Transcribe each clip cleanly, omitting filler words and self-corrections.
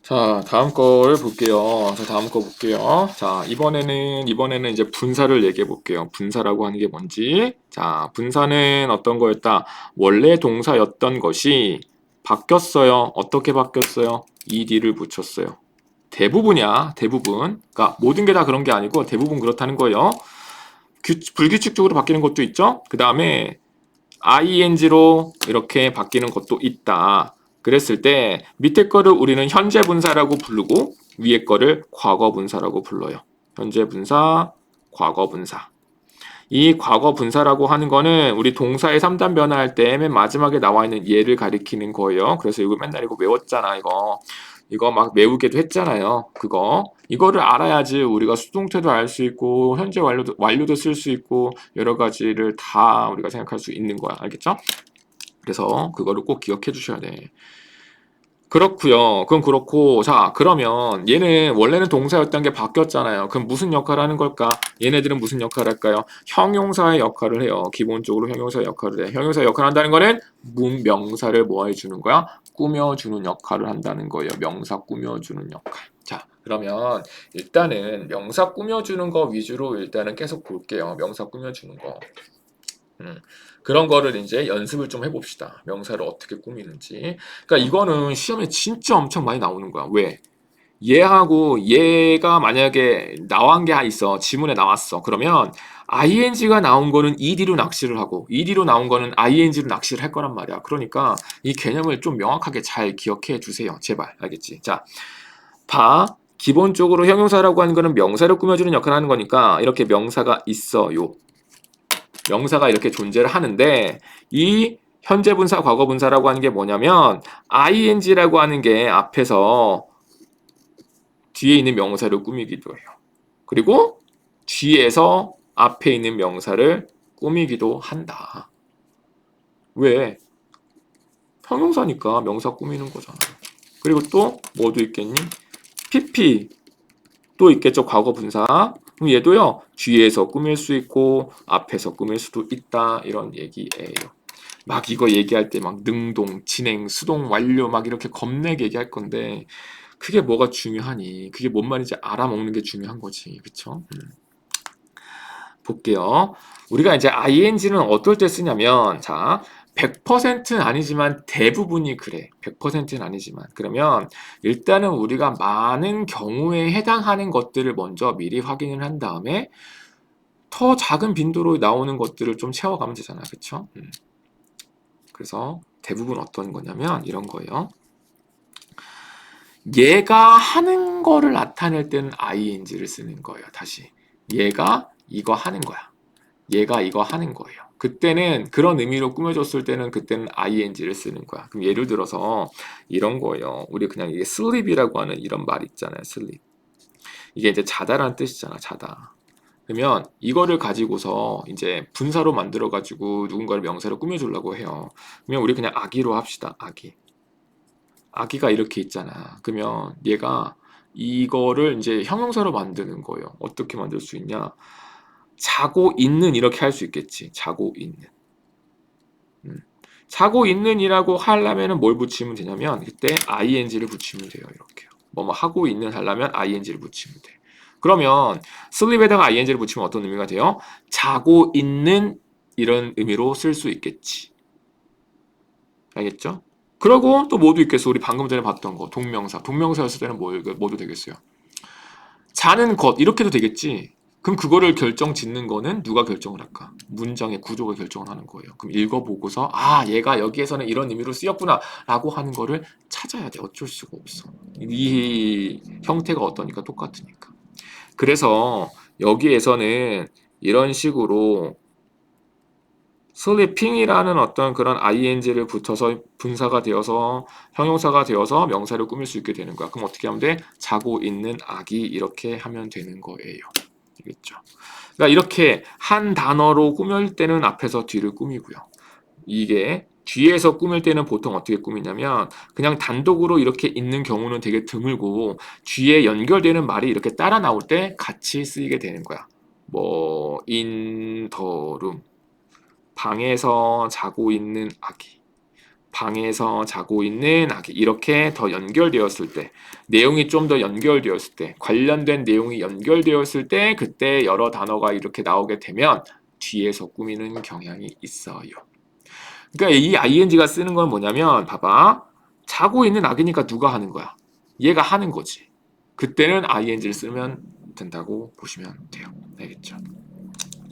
자, 다음 거를 볼게요. 자, 다음 거 볼게요. 자, 이번에는 이제 분사를 얘기해 볼게요. 분사라고 하는 게 뭔지. 자, 분사는 어떤 거였다? 원래 동사였던 것이 바뀌었어요. 어떻게 바뀌었어요? ed를 붙였어요. 대부분이야, 대부분. 그러니까 모든 게 다 그런 게 아니고 대부분 그렇다는 거예요. 불규칙적으로 바뀌는 것도 있죠. 그 다음에 ing로 이렇게 바뀌는 것도 있다. 그랬을 때 밑에 거를 우리는 현재 분사라고 부르고 위에 거를 과거 분사라고 불러요. 현재 분사, 과거 분사. 이 과거 분사라고 하는 거는 우리 동사의 3단 변화할 때 맨 마지막에 나와 있는 예를 가리키는 거예요. 그래서 이거 맨날 이거 외웠잖아, 이거. 이거 막 외우기도 했잖아요. 그거. 이거를 알아야지 우리가 수동태도 알 수 있고 현재 완료도 쓸 수 있고 여러 가지를 다 우리가 생각할 수 있는 거야. 알겠죠? 그래서 그거를 꼭 기억해 주셔야 돼. 그렇고요. 그럼 그렇고 자 그러면 얘는 원래는 동사였던 게 바뀌었잖아요. 그럼 무슨 역할을 하는 걸까? 얘네들은 무슨 역할을 할까요? 형용사의 역할을 해요. 기본적으로 형용사의 역할을 해. 형용사의 역할을 한다는 거는 문명사를 뭐 해주는 거야? 꾸며주는 역할을 한다는 거예요. 명사 꾸며주는 역할. 자 그러면 일단은 명사 꾸며주는 거 위주로 일단은 계속 볼게요. 명사 꾸며주는 거. 그런 거를 이제 연습을 좀 해봅시다. 명사를 어떻게 꾸미는지. 그러니까 이거는 시험에 진짜 엄청 많이 나오는 거야. 왜? 얘하고 얘가 만약에 나온 게 있어. 지문에 나왔어. 그러면 ing가 나온 거는 ed로 낚시를 하고 ed로 나온 거는 ing로 낚시를 할 거란 말이야. 그러니까 이 개념을 좀 명확하게 잘 기억해 주세요. 제발. 알겠지? 자, 봐. 기본적으로 형용사라고 하는 거는 명사를 꾸며주는 역할을 하는 거니까 이렇게 명사가 있어요. 명사가 이렇게 존재를 하는데 이 현재 분사, 과거 분사라고 하는 게 뭐냐면 ing라고 하는 게 앞에서 뒤에 있는 명사를 꾸미기도 해요. 그리고 뒤에서 앞에 있는 명사를 꾸미기도 한다. 왜? 형용사니까 명사 꾸미는 거잖아. 그리고 또 뭐도 있겠니? pp 또 있겠죠. 과거 분사. 그럼 얘도요. 뒤에서 꾸밀 수 있고 앞에서 꾸밀 수도 있다. 이런 얘기예요. 막 이거 얘기할 때 막 능동, 진행, 수동, 완료 막 이렇게 겁내게 얘기할 건데 그게 뭐가 중요하니? 그게 뭔 말인지 알아먹는 게 중요한 거지. 그쵸? 볼게요. 우리가 이제 ing는 어떨 때 쓰냐면 자 100%는 아니지만 대부분이 그래. 100%는 아니지만 그러면 일단은 우리가 많은 경우에 해당하는 것들을 먼저 미리 확인을 한 다음에 더 작은 빈도로 나오는 것들을 좀 채워가면 되잖아. 그쵸? 그래서 대부분 어떤 거냐면 이런 거예요. 얘가 하는 거를 나타낼 때는 ing를 쓰는 거예요. 다시. 얘가 이거 하는 거야. 얘가 이거 하는 거예요. 그때는 그런 의미로 꾸며줬을 때는 그때는 ing를 쓰는 거야. 그럼 예를 들어서 이런 거예요. 우리 그냥 이게 sleep이라고 하는 이런 말 있잖아요. sleep. 이게 이제 자다라는 뜻이잖아. 자다. 그러면 이거를 가지고서 이제 분사로 만들어 가지고 누군가를 명사로 꾸며주려고 해요. 그러면 우리 그냥 아기로 합시다. 아기. 아기가 이렇게 있잖아. 그러면 얘가 이거를 이제 형용사로 만드는 거예요. 어떻게 만들 수 있냐? 자고 있는 이렇게 할 수 있겠지. 자고 있는. 자고 있는이라고 하려면은 뭘 붙이면 되냐면 그때 ing를 붙이면 돼요. 이렇게요. 뭐뭐 하고 있는 하려면 ing를 붙이면 돼. 그러면 sleep에다가 ing를 붙이면 어떤 의미가 돼요? 자고 있는 이런 의미로 쓸 수 있겠지. 알겠죠? 그러고 또 뭐도 있겠어. 우리 방금 전에 봤던 거 동명사. 동명사였을 때는 뭐도 되겠어요. 자는 것 이렇게도 되겠지. 그럼 그거를 결정 짓는 거는 누가 결정을 할까? 문장의 구조가 결정을 하는 거예요. 그럼 읽어보고서 아 얘가 여기에서는 이런 의미로 쓰였구나 라고 하는 거를 찾아야 돼. 어쩔 수가 없어. 이 형태가 어떠니까 똑같으니까. 그래서 여기에서는 이런 식으로 sleeping이라는 어떤 그런 ing를 붙여서 분사가 되어서 형용사가 되어서 명사를 꾸밀 수 있게 되는 거야. 그럼 어떻게 하면 돼? 자고 있는 아기 이렇게 하면 되는 거예요. 알겠죠? 그러니까 이렇게 한 단어로 꾸밀 때는 앞에서 뒤를 꾸미고요. 이게 뒤에서 꾸밀 때는 보통 어떻게 꾸미냐면 그냥 단독으로 이렇게 있는 경우는 되게 드물고 뒤에 연결되는 말이 이렇게 따라 나올 때 같이 쓰이게 되는 거야. 뭐 in the room 방에서 자고 있는 아기 방에서 자고 있는 아기 이렇게 더 연결되었을 때 내용이 좀 더 연결되었을 때 관련된 내용이 연결되었을 때 그때 여러 단어가 이렇게 나오게 되면 뒤에서 꾸미는 경향이 있어요. 그러니까 이 ing가 쓰는 건 뭐냐면 봐봐. 자고 있는 아기니까 누가 하는 거야? 얘가 하는 거지. 그때는 ing를 쓰면 된다고 보시면 돼요. 알겠죠?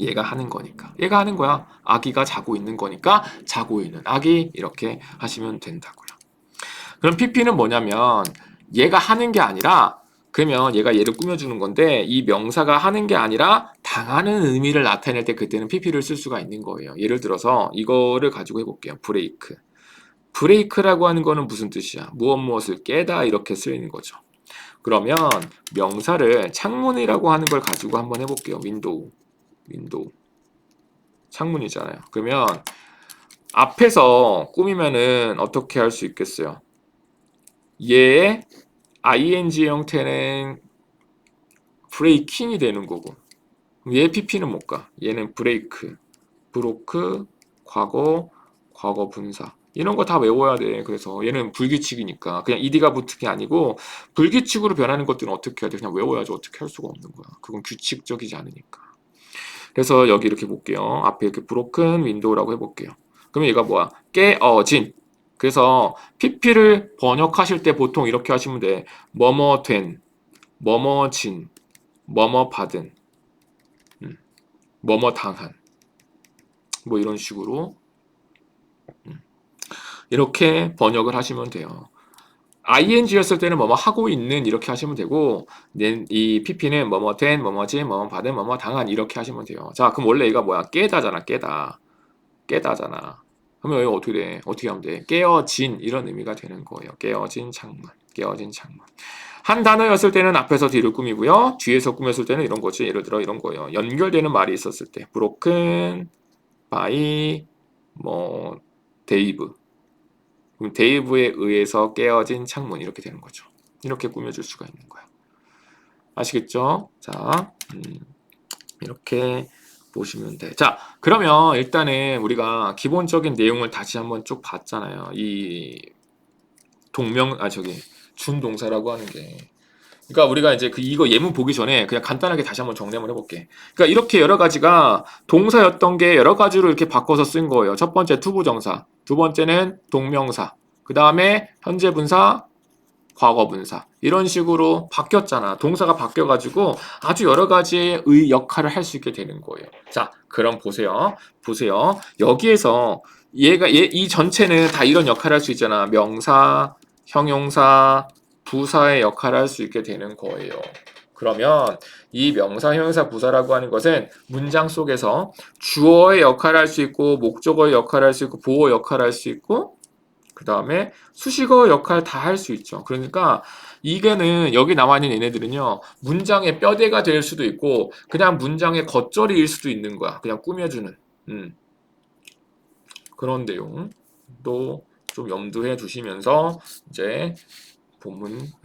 얘가 하는 거니까. 얘가 하는 거야. 아기가 자고 있는 거니까 자고 있는 아기 이렇게 하시면 된다고요. 그럼 PP는 뭐냐면 얘가 하는 게 아니라 그러면 얘가 얘를 꾸며주는 건데 이 명사가 하는 게 아니라 당하는 의미를 나타낼 때 그때는 PP를 쓸 수가 있는 거예요. 예를 들어서 이거를 가지고 해볼게요. 브레이크. 브레이크라고 하는 거는 무슨 뜻이야? 무엇을 깨다 이렇게 쓰이는 거죠. 그러면 명사를 창문이라고 하는 걸 가지고 한번 해볼게요. 윈도우. 창문이잖아요. 그러면 앞에서 꾸미면은 어떻게 할 수 있겠어요? 얘의 ing 형태는 브레이킹이 되는 거고 얘 pp는 뭘까? 얘는 브레이크, 브로크, 과거 분사 이런 거 다 외워야 돼. 그래서 얘는 불규칙이니까 그냥 ed가 붙은 게 아니고 불규칙으로 변하는 것들은 어떻게 해야 돼? 그냥 외워야지 어떻게 할 수가 없는 거야. 그건 규칙적이지 않으니까. 그래서 여기 이렇게 볼게요. 앞에 이렇게 브로큰 윈도우라고 해볼게요. 그러면 얘가 뭐야? 깨어진. 그래서 pp를 번역하실 때 보통 이렇게 하시면 돼. 뭐뭐 된, 뭐뭐 진, 뭐뭐 받은, 뭐뭐 당한. 뭐 이런 식으로 이렇게 번역을 하시면 돼요. ing였을 때는 뭐뭐 하고 있는 이렇게 하시면 되고 이 pp는 뭐뭐 된, 뭐뭐 진, 뭐뭐 받은, 뭐뭐 당한 이렇게 하시면 돼요. 자, 그럼 원래 얘가 뭐야? 깨다잖아. 깨다잖아. 그러면 이거 어떻게 돼? 어떻게 하면 돼? 깨어진 이런 의미가 되는 거예요. 깨어진 창문. 한 단어였을 때는 앞에서 뒤를 꾸미고요. 뒤에서 꾸몄을 때는 이런 거지. 예를 들어 이런 거예요. 연결되는 말이 있었을 때 broken by 뭐 데이브. 그럼 데이브에 의해서 깨어진 창문 이렇게 되는 거죠. 이렇게 꾸며줄 수가 있는 거야. 아시겠죠? 자, 이렇게 보시면 돼. 자, 그러면 일단은 우리가 기본적인 내용을 다시 한번 쭉 봤잖아요. 이 준동사라고 하는 게. 그러니까 우리가 이제 이거 예문 보기 전에 그냥 간단하게 다시 한번 정리 한번 해볼게. 그러니까 이렇게 여러 가지가 동사였던 게 여러 가지로 이렇게 바꿔서 쓴 거예요. 첫 번째 투부정사, 두 번째는 동명사, 그 다음에 현재 분사, 과거 분사 이런 식으로 바뀌었잖아. 동사가 바뀌어가지고 아주 여러 가지의 역할을 할 수 있게 되는 거예요. 자, 그럼 보세요. 여기에서 이 전체는 다 이런 역할을 할 수 있잖아. 명사, 형용사, 부사의 역할을 할 수 있게 되는 거예요. 그러면 이 명사, 형용사, 부사라고 하는 것은 문장 속에서 주어의 역할을 할 수 있고 목적어의 역할을 할 수 있고 보어 역할을 할 수 있고 그 다음에 수식어 역할 다 할 수 있죠. 그러니까 이게는 여기 나와 있는 얘네들은요. 문장의 뼈대가 될 수도 있고 그냥 문장의 겉절이일 수도 있는 거야. 그냥 꾸며주는 그런 내용도 좀 염두해 두시면서 이제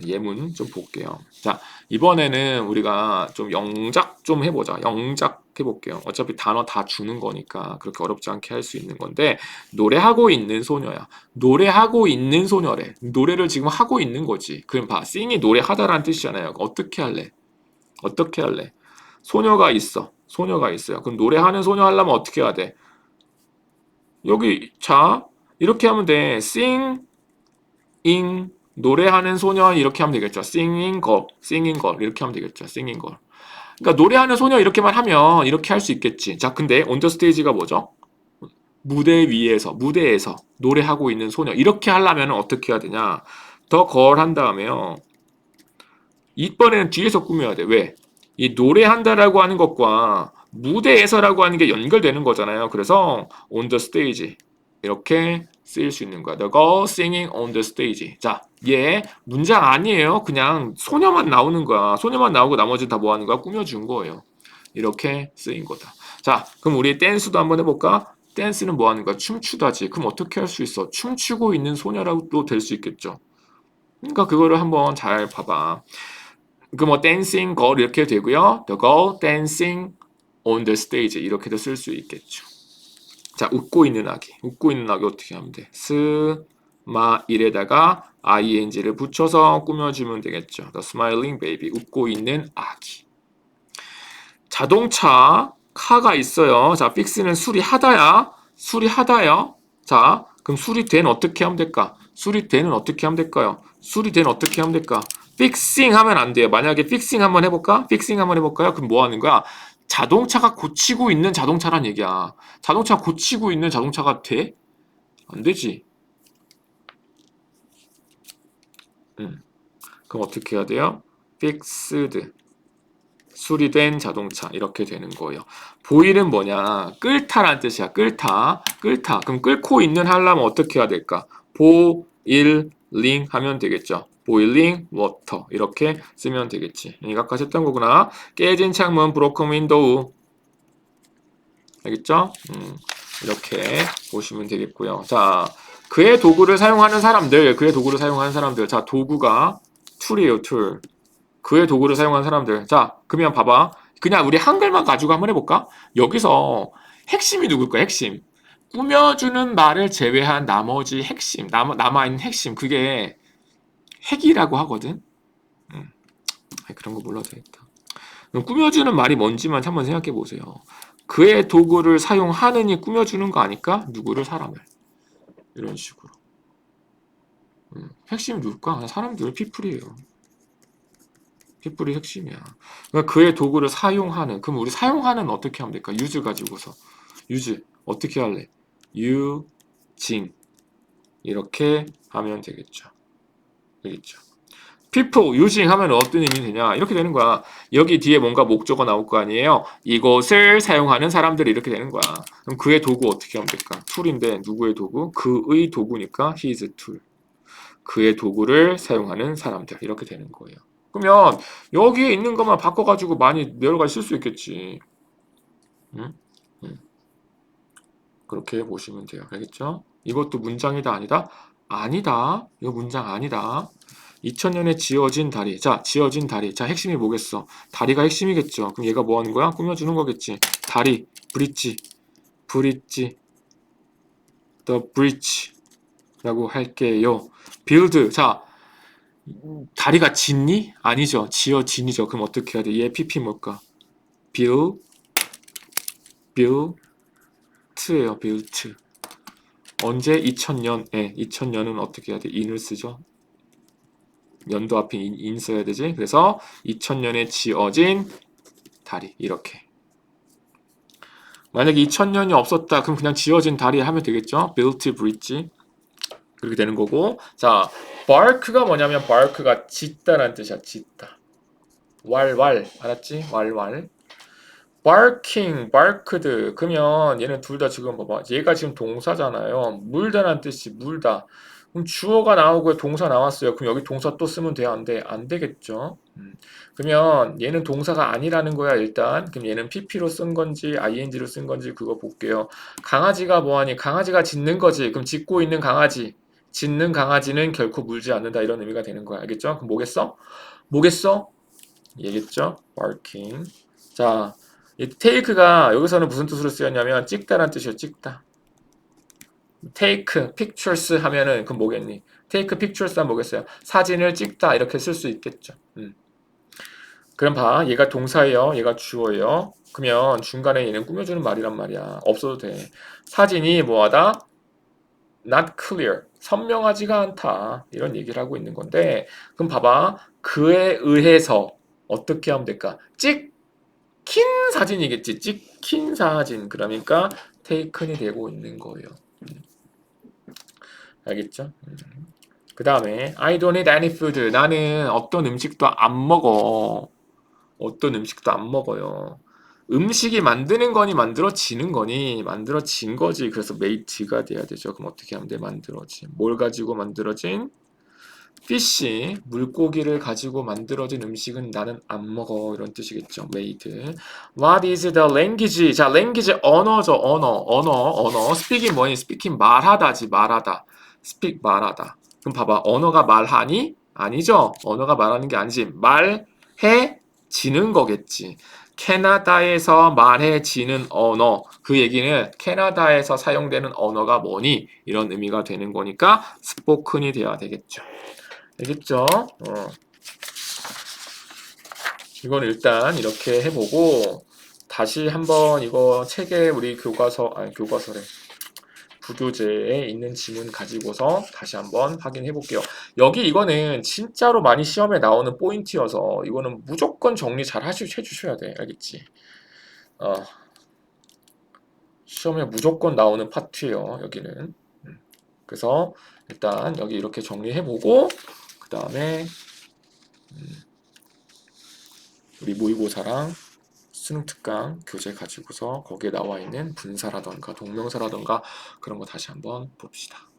예문 좀 볼게요. 자, 이번에는 우리가 좀 영작 좀 해보자. 영작 해볼게요. 어차피 단어 다 주는 거니까 그렇게 어렵지 않게 할 수 있는 건데 노래하고 있는 소녀야. 노래하고 있는 소녀래. 노래를 지금 하고 있는 거지. 그럼 봐. sing이 노래하다라는 뜻이잖아요. 어떻게 할래? 소녀가 있어요. 그럼 노래하는 소녀 하려면 어떻게 해야 돼? 여기 자 이렇게 하면 돼. sing 노래하는 소녀 이렇게 하면 되겠죠. singing girl 이렇게 하면 되겠죠. singing girl. 그러니까 노래하는 소녀 이렇게만 하면 이렇게 할 수 있겠지. 자, 근데 on the stage가 뭐죠? 무대에서 노래하고 있는 소녀 이렇게 하려면 어떻게 해야 되냐? 더 걸 한 다음에요. 이번에는 뒤에서 꾸며야 돼. 왜? 이 노래한다라고 하는 것과 무대에서라고 하는 게 연결되는 거잖아요. 그래서 on the stage 이렇게 쓰일 수 있는 거야. The girl singing on the stage. 자, 얘 문장 아니에요. 그냥 소녀만 나오는 거야. 소녀만 나오고 나머지는 다 뭐 하는 거야? 꾸며준 거예요. 이렇게 쓰인 거다. 자, 그럼 우리 댄스도 한번 해볼까? 댄스는 뭐 하는 거야? 춤추다지. 그럼 어떻게 할 수 있어? 춤추고 있는 소녀라고도 될 수 있겠죠. 그러니까 그거를 한번 잘 봐봐. 그 뭐 dancing girl 이렇게 되고요. The girl dancing on the stage 이렇게도 쓸 수 있겠죠. 자, 웃고 있는 아기 어떻게 하면 돼? smil에다가 ing를 붙여서 꾸며주면 되겠죠. The smiling baby. 웃고 있는 아기. 자동차 카가 있어요. 자, 픽스는 수리하다야. 수리하다요. 자, 그럼 수리된 어떻게 하면 될까? 수리된은 어떻게 하면 될까요? 수리된 어떻게 하면 될까? 픽싱 하면 안 돼요. 만약에 픽싱 한번 해볼까? 픽싱 한번 해볼까요? 그럼 뭐 하는 거야? 자동차가 고치고 있는 자동차란 얘기야. 자동차 고치고 있는 자동차가 돼? 안 되지. 그럼 어떻게 해야 돼요? fixed. 수리된 자동차 이렇게 되는 거예요. 보일은 뭐냐? 끓다란 뜻이야. 끓다. 끓다. 그럼 끓고 있는 하려면 어떻게 해야 될까? boiling 하면 되겠죠. boiling water 이렇게 쓰면 되겠지. 이거 아까 했던 거구나. 깨진 창문 broken window. 알겠죠? 이렇게 보시면 되겠고요. 자, 그의 도구를 사용하는 사람들. 그의 도구를 사용하는 사람들. 자, 도구가 툴이에요. 툴. 그의 도구를 사용한 사람들. 자, 그러면 봐봐. 그냥 우리 한글만 가지고 한번 해볼까? 여기서 핵심이 누굴까? 핵심. 꾸며주는 말을 제외한 나머지 핵심, 남아있는 핵심. 그게 핵이라고 하거든? 그런 거 몰라도 되겠다. 그럼 꾸며주는 말이 뭔지만 한번 생각해 보세요. 그의 도구를 사용하느니 꾸며주는 거 아닐까? 누구를? 사람을. 이런 식으로. 핵심이 누굴까? 사람들, 피플이에요. 피플이 핵심이야. 그러니까 그의 도구를 사용하는. 그럼 우리 사용하는 어떻게 하면 될까? use 가지고서. use. 어떻게 할래? using. 이렇게 하면 되겠죠. 되겠죠. people using 하면 어떤 의미 되냐? 이렇게 되는 거야. 여기 뒤에 뭔가 목적어 나올 거 아니에요? 이것을 사용하는 사람들이 이렇게 되는 거야. 그럼 그의 도구 어떻게 하면 될까? 툴인데 누구의 도구? 그의 도구니까 his tool. 그의 도구를 사용하는 사람들. 이렇게 되는 거예요. 그러면 여기에 있는 것만 바꿔가지고 많이 여러 가지 쓸 수 있겠지. 응? 그렇게 보시면 돼요. 알겠죠? 이것도 문장이다 아니다? 아니다. 이거 문장 아니다. 2000년에 지어진 다리. 자, 지어진 다리. 자, 핵심이 뭐겠어? 다리가 핵심이겠죠. 그럼 얘가 뭐 하는 거야? 꾸며주는 거겠지. 다리, 브릿지, 브릿지, the bridge 라고 할게요. build. 자, 다리가 짓니? 아니죠. 지어지니죠. 그럼 어떻게 해야 돼? 얘 PP 뭘까? build, built예요. built. 언제? 2000년에. 2000년은 어떻게 해야 돼? in을 쓰죠. 연도 앞에 in 써야 되지. 그래서 2000년에 지어진 다리. 이렇게. 만약에 2000년이 없었다. 그럼 그냥 지어진 다리 하면 되겠죠. built bridge. 그렇게 되는 거고. 자, bark가 뭐냐면 bark가 짖다라는 뜻이야. 짖다. 왈왈. 알았지? 왈왈. barking, barked. 그러면 얘는 둘 다 지금 봐봐. 얘가 지금 동사잖아요. 물다라는 뜻이 물다. 그럼 주어가 나오고 동사 나왔어요. 그럼 여기 동사 또 쓰면 돼요? 안 돼? 안 되겠죠. 그러면 얘는 동사가 아니라는 거야, 일단. 그럼 얘는 pp로 쓴 건지 ing로 쓴 건지 그거 볼게요. 강아지가 뭐하니? 강아지가 짖는 거지. 그럼 짖고 있는 강아지. 짖는 강아지는 결코 물지 않는다. 이런 의미가 되는 거야. 알겠죠? 그럼 뭐겠어? 뭐겠어? 얘겠죠? barking. 자, 이 take가 여기서는 무슨 뜻으로 쓰였냐면 찍다라는 뜻이에요. 찍다. take pictures 하면은 그럼 뭐겠니? take pictures 하면 뭐겠어요? 사진을 찍다 이렇게 쓸 수 있겠죠. 그럼 봐. 얘가 동사예요. 얘가 주어예요. 그러면 중간에 얘는 꾸며주는 말이란 말이야. 없어도 돼. 사진이 뭐하다? not clear. 선명하지가 않다. 이런 얘기를 하고 있는 건데 그럼 봐봐. 그에 의해서 어떻게 하면 될까? 찍힌 사진이겠지. 찍힌 사진. 그러니까 taken이 되고 있는 거예요. 알겠죠? 그 다음에 I don't eat any food. 나는 어떤 음식도 안 먹어. 어떤 음식도 안 먹어요. 음식이 만드는 거니 만들어지는 거니 만들어진 거지. 그래서 made가 돼야 되죠. 그럼 어떻게 하면 돼? 만들어진. 뭘 가지고 만들어진? fish, 물고기를 가지고 만들어진 음식은 나는 안 먹어. 이런 뜻이겠죠. made. What is the language? 자, language 언어죠. 언어. speak이 뭐니? speaking 말하다지. 말하다. speak 말하다. 그럼 봐봐. 언어가 말하니? 아니죠. 언어가 말하는 게 아니지. 말해? 지는 거겠지. 캐나다에서 말해지는 언어. 그 얘기는 캐나다에서 사용되는 언어가 뭐니? 이런 의미가 되는 거니까 스포큰이 돼야 되겠죠. 알겠죠? 이건 일단 이렇게 해보고 다시 한번 이거 책에 우리 교과서래. 부교재에 있는 지문 가지고서 다시 한번 확인해 볼게요. 여기 이거는 진짜로 많이 시험에 나오는 포인트여서 이거는 무조건 정리 잘 해주셔야 돼. 알겠지? 어, 시험에 무조건 나오는 파트예요. 여기는. 그래서 일단 여기 이렇게 정리해 보고 그 다음에 우리 모의고사랑 수능 특강 교재 가지고서 거기에 나와 있는 분사라던가 동명사라던가 그런 거 다시 한번 봅시다.